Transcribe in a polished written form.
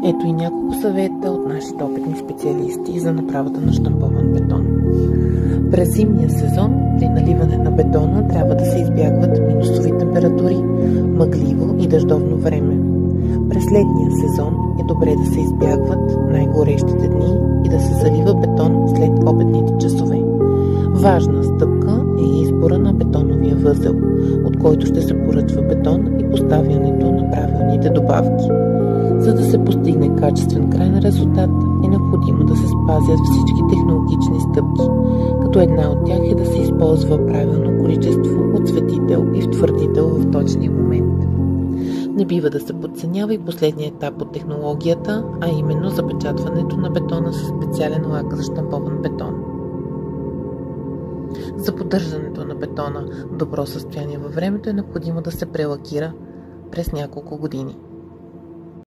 Ето и няколко съвета от нашите опитни специалисти за направата на щампован бетон. През зимния сезон при наливане на бетона трябва да се избягват минусови температури, мъгливо и дъждовно време. През летния сезон е добре да се избягват най-горещите дни и да се залива бетон след обедните часове. Важна стъпка е избора на бетоновия възел, от който ще се поръчва бетон и поставянето на правилните добавки. За да се постигне качествен крайен резултат, е необходимо да се спазят всички технологични стъпки, като една от тях е да се използва правилно количество оцветител и втвърдител в точния момент. Не бива да се подценява и последния етап от технологията, а именно запечатването на бетона със специален лак за щампован бетон. За поддържането на бетона в добро състояние във времето е необходимо да се прелакира през няколко години.